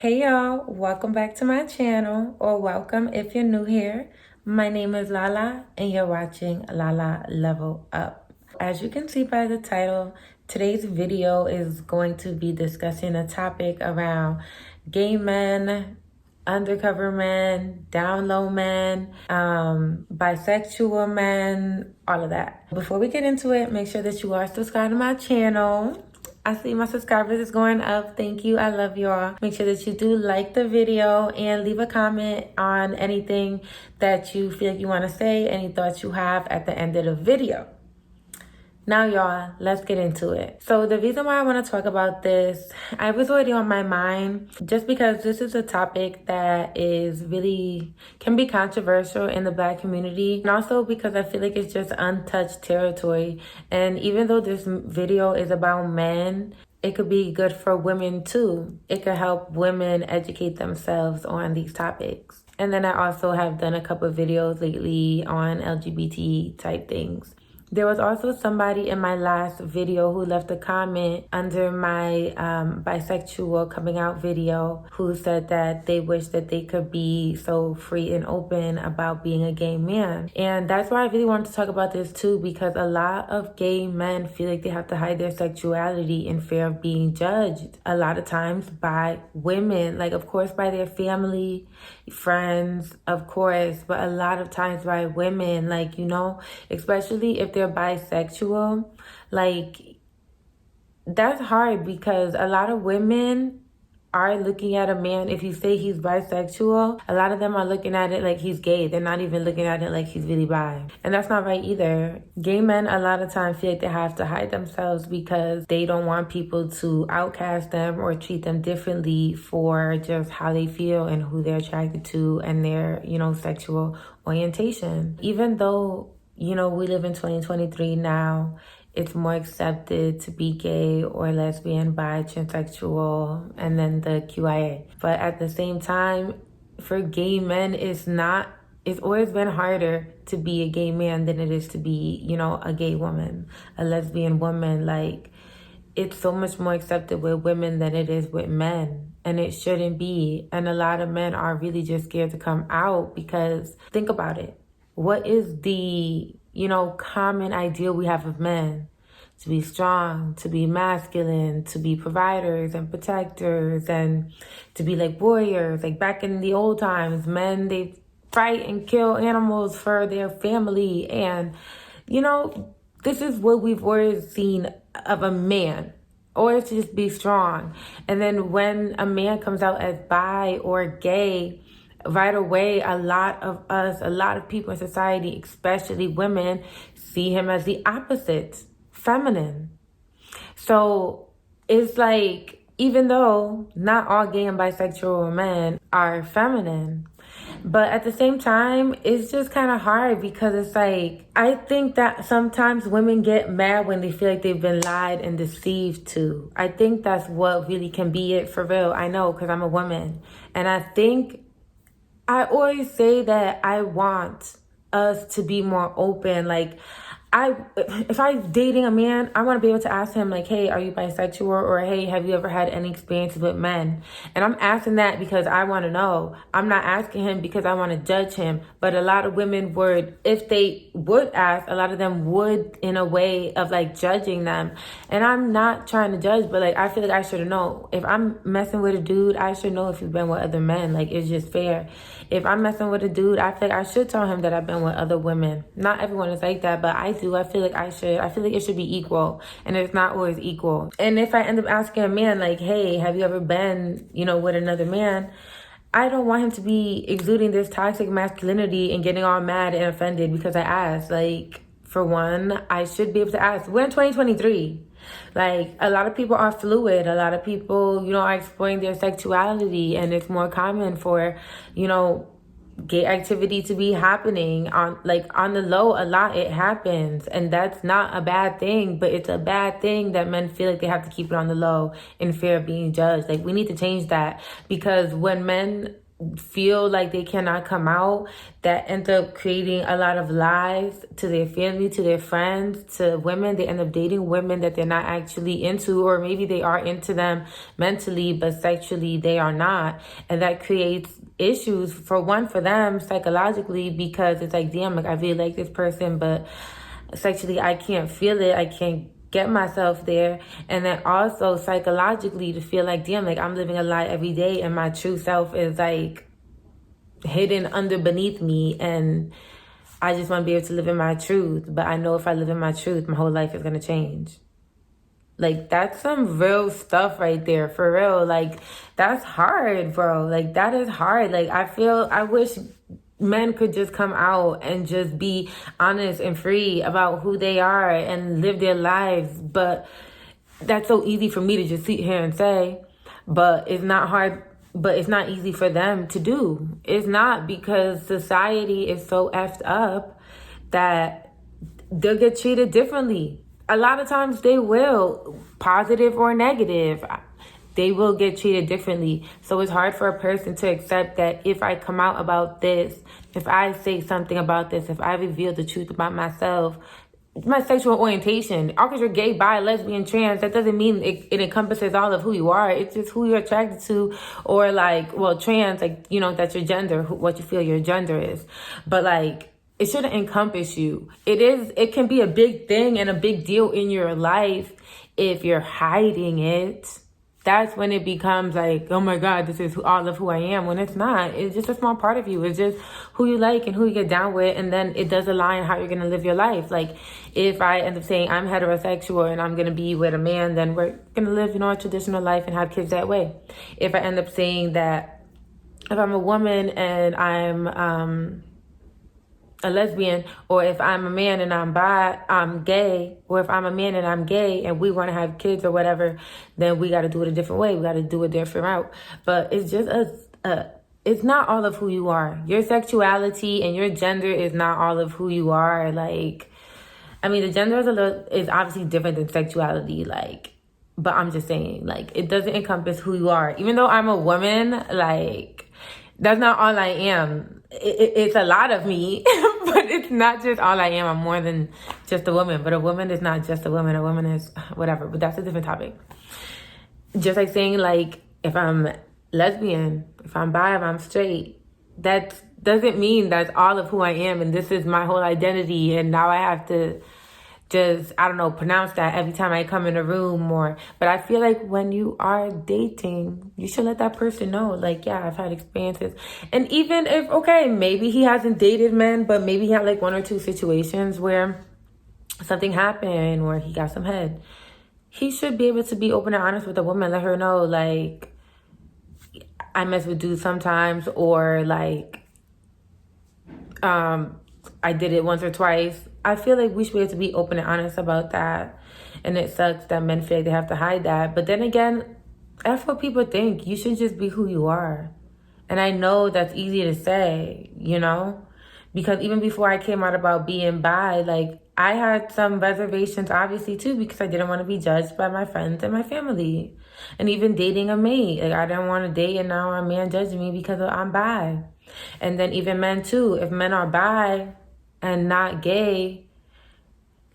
Hey y'all, welcome back to my channel, or welcome if you're new here. My name is Lala and you're watching Lala Level Up. As you can see by the title, today's video is going to be discussing a topic around gay men, undercover men, down low men, bisexual men, all of that. Before we get into it, make sure that you are subscribed to my channel. I see my subscribers is going up. Thank you. I love y'all. Make sure that you do like the video and leave a comment on anything that you feel like you want to say, any thoughts you have at the end of the video. Now, y'all, let's get into it. So the reason why I want to talk about this, I was already on my mind just because this is a topic that is really, can be controversial in the Black community. And also because I feel like it's just untouched territory. And even though this video is about men, it could be good for women too. It could help women educate themselves on these topics. And then I also have done a couple of videos lately on LGBT type things. There was also somebody in my last video who left a comment under my bisexual coming out video who said that they wish that they could be so free and open about being a gay man. And that's why I really wanted to talk about this too, because a lot of gay men feel like they have to hide their sexuality in fear of being judged. A lot of times by women, like of course by their family, friends, of course, but a lot of times by women, like, you know, especially if they're bisexual, like that's hard because a lot of women are looking at a man, if you say he's bisexual, a lot of them are looking at it like he's gay. They're not even looking at it like he's really bi. And that's not right either. Gay men a lot of times feel like they have to hide themselves because they don't want people to outcast them or treat them differently for just how they feel and who they're attracted to and their, you know, sexual orientation. Even though, you know, we live in 2023 now, it's more accepted to be gay or lesbian, bi, transsexual, and then the QIA. But at the same time, for gay men, it's always been harder to be a gay man than it is to be, you know, a gay woman, a lesbian woman. Like, it's so much more accepted with women than it is with men. And it shouldn't be. And a lot of men are really just scared to come out because, think about it. What is the, you know, common ideal we have of men? To be strong, to be masculine, to be providers and protectors, and to be like warriors. Like back in the old times, men, they fight and kill animals for their family. And, you know, this is what we've always seen of a man. Or to just be strong. And then when a man comes out as bi or gay, right away, a lot of people in society, especially women, see him as the opposite, feminine. So it's like, even though not all gay and bisexual men are feminine, but at the same time, it's just kind of hard because it's like, I think that sometimes women get mad when they feel like they've been lied and deceived to. I think that's what really can be it for real. I know, because I'm a woman. And I think I always say that I want us to be more open. Like, if I'm dating a man, I want to be able to ask him, like, hey, are you bisexual? Or, hey, have you ever had any experiences with men? And I'm asking that because I want to know. I'm not asking him because I want to judge him. But a lot of women would, if they would ask, a lot of them would in a way of, like, judging them. And I'm not trying to judge, but, like, I feel like I should know. If I'm messing with a dude, I should know if you've been with other men. Like, it's just fair. If I'm messing with a dude, I feel like I should tell him that I've been with other women. Not everyone is like that, but I do. I feel like I should. I feel like it should be equal, and it's not always equal. And if I end up asking a man, like, hey, have you ever been, you know, with another man? I don't want him to be exuding this toxic masculinity and getting all mad and offended because I asked. Like, for one, I should be able to ask. We're in 2023. Like, a lot of people are fluid. A lot of people, you know, are exploring their sexuality, and it's more common for, you know, gay activity to be happening on the low. A lot, it happens, and that's not a bad thing, but it's a bad thing that men feel like they have to keep it on the low in fear of being judged. Like, we need to change that, because when men feel like they cannot come out, that end up creating a lot of lies to their family, to their friends, to women. They end up dating women that they're not actually into, or maybe they are into them mentally, but sexually they are not. And that creates issues, for them psychologically, because it's like, damn, like I really like this person, but sexually I can't feel it. I can't get myself there. And then also psychologically to feel like, damn, like I'm living a lie every day and my true self is like hidden under beneath me, and I just want to be able to live in my truth. But I know if I live in my truth, my whole life is going to change. Like, that's some real stuff right there, for real. Like, that's hard, bro. Like, that is hard. Like, I wish men could just come out and just be honest and free about who they are and live their lives. But that's so easy for me to just sit here and say, but it's not hard. But it's not easy for them to do. It's not, because society is so effed up that they'll get treated differently. A lot of times they will, positive or negative. They will get treated differently. So it's hard for a person to accept that if I come out about this, if I say something about this, if I reveal the truth about myself, my sexual orientation, all because you're gay, bi, lesbian, trans, that doesn't mean it encompasses all of who you are. It's just who you're attracted to, or like, well, trans, like, you know, that's your gender, what you feel your gender is. But like, it shouldn't encompass you. It can be a big thing and a big deal in your life if you're hiding it. That's when it becomes like, oh my God, this is all of who I am. When it's not, it's just a small part of you. It's just who you like and who you get down with. And then it does align how you're going to live your life. Like, if I end up saying I'm heterosexual and I'm going to be with a man, then we're going to live, you know, a traditional life and have kids that way. If I end up saying that if I'm a woman and I'm a lesbian, or if I'm a man and I'm gay, or if I'm a man and I'm gay and we want to have kids or whatever, then we got to do it a different way. We got to do a different route. But it's just it's not all of who you are. Your sexuality and your gender is not all of who you are. Like, I mean, the gender is obviously different than sexuality. Like, but I'm just saying, like, it doesn't encompass who you are. Even though I'm a woman, like, that's not all I am. It's a lot of me, but it's not just all I am. I'm more than just a woman. But a woman is not just a woman. A woman is whatever. But that's a different topic. Just like saying, like, if I'm lesbian, if I'm bi, if I'm straight, that doesn't mean that's all of who I am and this is my whole identity. And now I have to just, I don't know, pronounce that every time I come in a room. But I feel like when you are dating, you should let that person know, like, yeah, I've had experiences. And even if, okay, maybe he hasn't dated men, but maybe he had like one or two situations where something happened, where he got some head, he should be able to be open and honest with a woman, let her know, like, I mess with dudes sometimes, or like, I did it once or twice. I feel like we should be able to be open and honest about that. And it sucks that men feel like they have to hide that. But then again, that's what people think. You should just be who you are. And I know that's easy to say, you know? Because even before I came out about being bi, like, I had some reservations, obviously, too, because I didn't want to be judged by my friends and my family. And even dating a mate. Like, I didn't want to date, and now a man judging me because I'm bi. And then even men, too. If men are bi and not gay,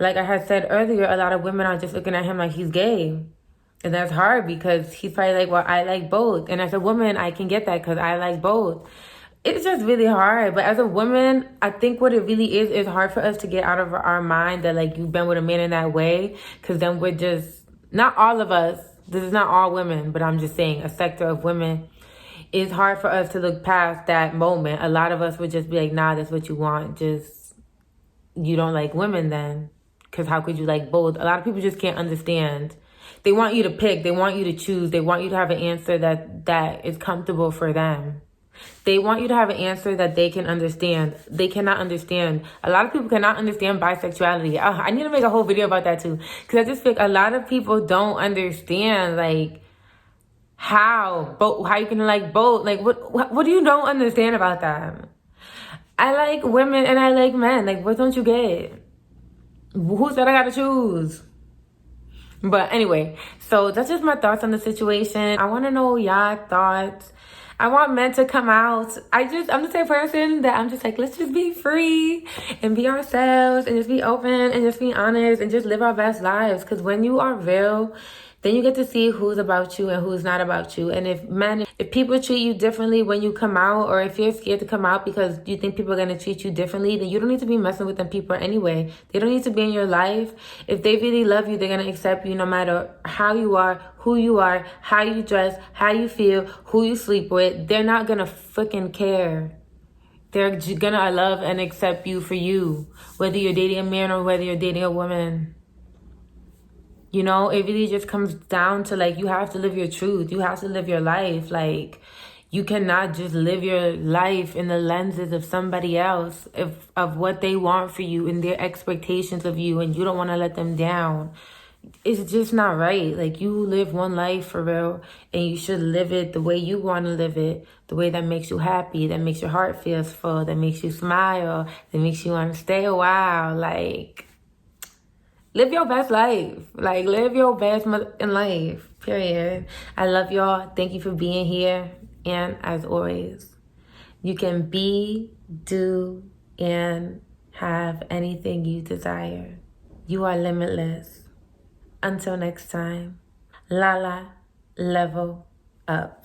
like I had said earlier, a lot of women are just looking at him like he's gay. And that's hard, because he's probably like, well, I like both. And as a woman, I can get that because I like both. It's just really hard. But as a woman, I think what it really is hard for us to get out of our mind that, like, you've been with a man in that way. Because then we're just, not all of us, this is not all women, but I'm just saying a sector of women, it's hard for us to look past that moment. A lot of us would just be like, nah, that's what you want. Just, you don't like women then. Because how could you like both? A lot of people just can't understand. They want you to pick. They want you to choose. They want you to have an answer that is comfortable for them. They want you to have an answer that they can understand. They cannot understand. A lot of people cannot understand bisexuality. I need to make a whole video about that too. Because I just think a lot of people don't understand, like, how you can like both. Like, what do you don't understand about that? I like women and I like men. Like, what don't you get? Who said I gotta choose? But anyway, so that's just my thoughts on the situation. I want to know y'all thoughts. I want men to come out. I'm the same person that I'm just like, let's just be free and be ourselves and just be open and just be honest and just live our best lives. Because when you are real, then you get to see who's about you and who's not about you. And if people treat you differently when you come out, or if you're scared to come out because you think people are going to treat you differently, then you don't need to be messing with them people anyway. They don't need to be in your life. If they really love you, they're going to accept you no matter how you are, who you are, how you dress, how you feel, who you sleep with. They're not going to freaking care. They're going to love and accept you for you, whether you're dating a man or whether you're dating a woman. You know, it really just comes down to, like, you have to live your truth. You have to live your life. Like, you cannot just live your life in the lenses of somebody else, of what they want for you and their expectations of you, and you don't want to let them down. It's just not right. Like, you live one life for real, and you should live it the way you want to live it, the way that makes you happy, that makes your heart feel full, that makes you smile, that makes you want to stay a while. Like, live your best life. Like, live your best in life, period. I love y'all. Thank you for being here. And as always, you can be, do, and have anything you desire. You are limitless. Until next time, Lala, level up.